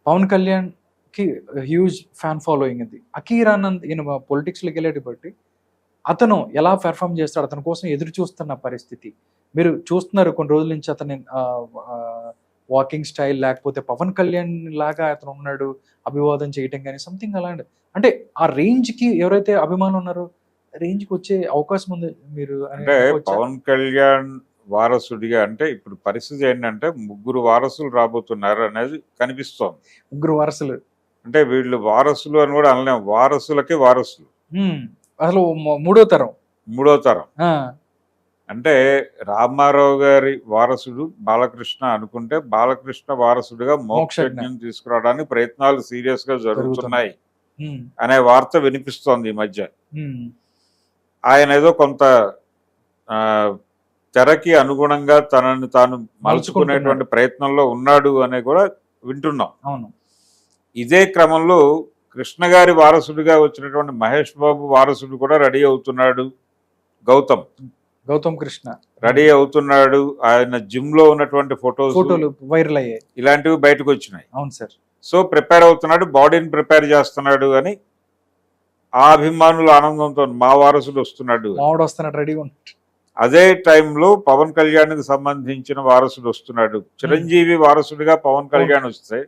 పవన్ కళ్యాణ్కి huge fan following ఉంది. అకీర్ ఆనంద్ ఈయన పొలిటిక్స్లోకి వెళ్ళేటి బట్టి అతను ఎలా పెర్ఫామ్ చేస్తాడు, అతని కోసం ఎదురు చూస్తున్న పరిస్థితి మీరు చూస్తున్నారు కొన్ని రోజుల నుంచి. అతని వాకింగ్ స్టైల్ లేకపోతే పవన్ కళ్యాణ్ లాగా అతను ఉన్నాడు, అభివాదం చేయటం కానీ సంథింగ్ అలాంటి. అంటే ఆ రేంజ్కి ఎవరైతే అభిమానులు ఉన్నారో రేంజ్కి వచ్చే అవకాశం ఉంది మీరు అంటే పవన్ కళ్యాణ్ వారసుడిగా అంటే ఇప్పుడు పరిస్థితి ఏంటంటే 3 వారసులు రాబోతున్నారు అనేది కనిపిస్తోంది. 3 వారసులు అంటే వీళ్ళు వారసులు అని కూడా అనలేము, వారసులకి వారసులు. అసలు మూడో తరం. అంటే రామారావు గారి వారసుడు బాలకృష్ణ అనుకుంటే బాలకృష్ణ వారసుడిగా మోక్షజ్ఞం తీసుకురావడానికి ప్రయత్నాలు సీరియస్ గా జరుగుతున్నాయి అనే వార్త వినిపిస్తోంది ఈ మధ్య. ఆయన ఏదో కొంత తెరకి అనుగుణంగా తనని తాను మలుచుకునేటువంటి ప్రయత్నంలో ఉన్నాడు అనే కూడా వింటున్నాం. ఇదే క్రమంలో కృష్ణ గారి వారసుడిగా వచ్చినటువంటి మహేష్ బాబు వారసుడు కూడా రెడీ అవుతున్నాడు. గౌతమ్ కృష్ణ రెడీ అవుతున్నాడు. ఆయన జిమ్ లో ఉన్నటువంటి ఫోటోలు వైరల్ అయ్యాయి, ఇలాంటివి బయటకు వచ్చినాయి. అవును సార్. సో ప్రిపేర్ అవుతున్నాడు, బాడీని ప్రిపేర్ చేస్తున్నాడు అని ఆ అభిమానుల ఆనందంతో మా వారసుడు వస్తున్నాడు రెడీగా ఉన్నాడు. అదే టైంలో పవన్ కళ్యాణ్ కి సంబంధించిన వారసుడు వస్తున్నాడు. చిరంజీవి వారసుడిగా పవన్ కళ్యాణ్ వస్తే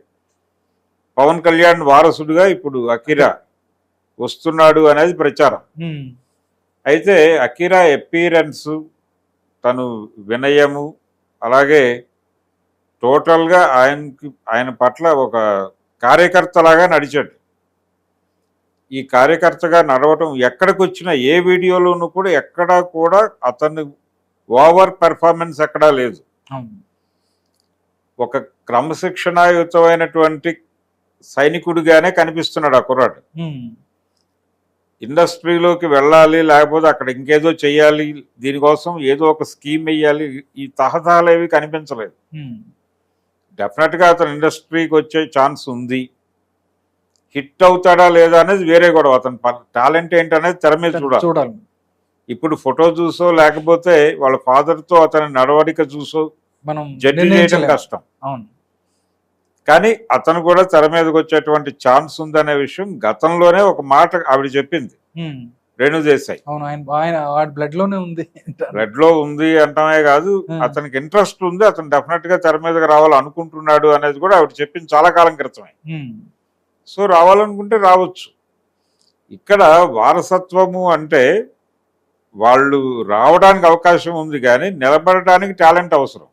పవన్ కళ్యాణ్ వారసుడిగా ఇప్పుడు అకిరా వస్తున్నాడు అనేది ప్రచారం. అయితే అకిరా అపీరెన్స్, తను వినయము, అలాగే టోటల్గా ఆయన పట్ల ఒక కార్యకర్తలాగా నడిచాడు. ఈ కార్యకర్తగా నడవటం ఎక్కడికి వచ్చినా ఏ వీడియోలోనూ కూడా ఎక్కడా కూడా అతన్ని ఓవర్ పెర్ఫార్మెన్స్ ఎక్కడా లేదు. ఒక క్రమశిక్షణాయుతమైనటువంటి సైనికుడిగానే కనిపిస్తున్నాడు ఆ కుర్రాడు. ఇండస్ట్రీలోకి వెళ్ళాలి, లేకపోతే అక్కడ ఇంకేదో చెయ్యాలి, దీనికోసం ఏదో ఒక స్కీమ్ వేయాలి, ఈ తహతహలేవి కనిపించలేదు. డెఫినెట్గా అతను ఇండస్ట్రీకి వచ్చే ఛాన్స్ ఉంది. హిట్ అవుతాడా లేదా అనేది వేరే గొడవ. అతని టాలెంట్ ఏంటనేది తెర మీద చూడాలి. ఇప్పుడు ఫోటో చూసో లేకపోతే వాళ్ళ ఫాదర్తో అతని నడవడిక చూసో మనం జడ్జి చేయడం కష్టం. కానీ అతను కూడా తెర మీదకి వచ్చేటువంటి ఛాన్స్ ఉందనే విషయం గతంలోనే ఒక మాట ఆవిడ చెప్పింది, రేణుదేశాయ్. బ్లడ్ లో ఉంది అంటమే కాదు, అతనికి ఇంట్రెస్ట్ ఉంది, అతను డెఫినెట్ గా తెర మీదకి రావాలనుకుంటున్నాడు అనేది కూడా ఆవిడ చెప్పింది చాలా కాలం క్రితమే. సో రావాలనుకుంటే రావచ్చు. ఇక్కడ వారసత్వము అంటే వాళ్ళు రావడానికి అవకాశం ఉంది, కానీ నిలబడటానికి టాలెంట్ అవసరం.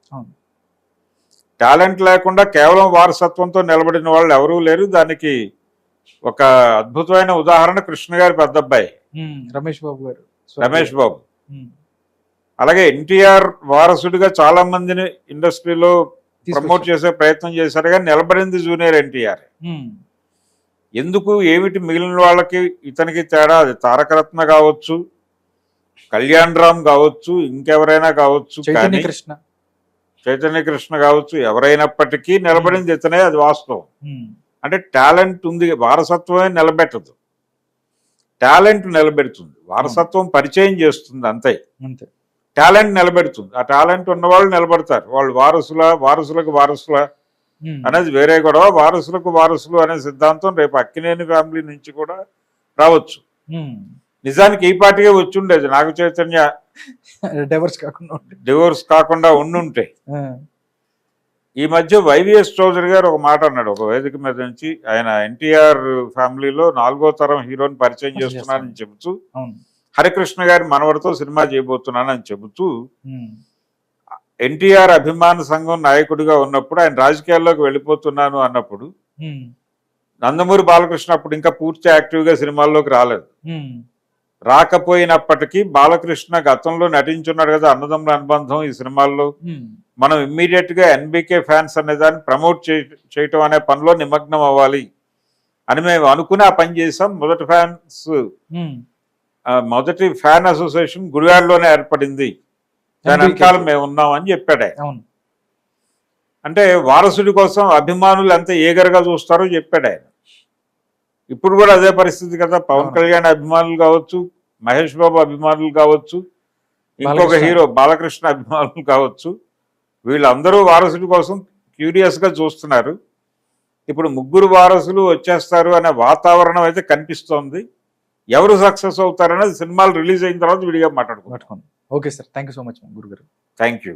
టాలెంట్ లేకుండా కేవలం వారసత్వంతో నిలబడిన వాళ్ళు ఎవరూ లేరు. దానికి ఒక అద్భుతమైన ఉదాహరణ కృష్ణ గారి పెద్దబ్బాయి రమేష్ బాబు. అలాగే ఎన్టీఆర్ వారసుడిగా చాలా మందిని ఇండస్ట్రీలో ప్రమోట్ చేసే ప్రయత్నం చేశారు, కానీ నిలబడింది జూనియర్ ఎన్టీఆర్. ఎందుకు ఏమిటి మిగిలిన వాళ్ళకి ఇతనికి తేడా? అది తారకరత్న కావచ్చు, కళ్యాణ్ రామ్ కావచ్చు, ఇంకెవరైనా కావచ్చు, చైతన్య కృష్ణ కావచ్చు, ఎవరైనప్పటికీ నిలబడింది ఇతనే, అది వాస్తవం. అంటే టాలెంట్ ఉంది, వారసత్వమే నిలబెట్టదు, టాలెంట్ నిలబెడుతుంది. వారసత్వం పరిచయం చేస్తుంది అంతే, టాలెంట్ నిలబెడుతుంది. ఆ టాలెంట్ ఉన్న వాళ్ళు నిలబడతారు. వాళ్ళు వారసులకు వారసుల అనేది వేరే గొడవ. వారసులకు వారసులు అనే సిద్ధాంతం రేపు అక్కినేని ఫ్యామిలీ నుంచి కూడా రావచ్చు. నిజానికి ఈ పార్టీగా వచ్చి ఉండేది నాగ చైతన్య డివోర్స్ కాకుండా ఉండుంటే. ఈ మధ్య వైవిఎస్ చౌదరి గారు ఒక మాట అన్నాడు ఒక వేదిక మీద నుంచి. ఆయన ఎన్టీఆర్ ఫ్యామిలీలో 4వ తరం హీరోని పరిచయం చేస్తున్నానని చెబుతూ, హరికృష్ణ గారి మనవడితో సినిమా చేయబోతున్నానని చెబుతూ, ఎన్టీఆర్ అభిమాన సంఘం నాయకుడిగా ఉన్నప్పుడు, ఆయన రాజకీయాల్లోకి వెళ్ళిపోతున్నాను అన్నప్పుడు, నందమూరి బాలకృష్ణ అప్పుడు ఇంకా పూర్తి యాక్టివ్గా సినిమాల్లోకి రాలేదు. రాకపోయినప్పటికీ బాలకృష్ణ గతంలో నటించున్నాడు కదా అన్నదమ్ముల అనుబంధం ఈ సినిమాల్లో, మనం ఇమ్మీడియట్ గా ఎన్బికే ఫ్యాన్స్ అనే దాన్ని ప్రమోట్ చేయటం అనే పనిలో నిమగ్నం అవ్వాలి అని మేము అనుకుని ఆ పని చేసాం. మొదటి ఫ్యాన్ అసోసియేషన్ గుడివాడలోనే ఏర్పడింది, దాని వెనకాల మేము ఉన్నామని చెప్పాడు ఆయన. అంటే వారసుడి కోసం అభిమానులు ఎంత ఏగరగా చూస్తారో చెప్పాడు ఆయన. ఇప్పుడు కూడా అదే పరిస్థితి కదా. పవన్ కళ్యాణ్ అభిమానులు కావచ్చు, మహేష్ బాబు అభిమానులు కావచ్చు, ఇంకొక హీరో బాలకృష్ణ అభిమానులు కావచ్చు, వీళ్ళందరూ వారసుడి కోసం క్యూరియస్గా చూస్తున్నారు. ఇప్పుడు ముగ్గురు వారసులు వచ్చేస్తారు అనే వాతావరణం అయితే కనిపిస్తోంది. ఎవరు సక్సెస్ అవుతారనేది సినిమాలు రిలీజ్ అయిన తర్వాత విడిగా మాట్లాడుకుంటాం. Okay sir, thank you so much గురుగారు. Thank you.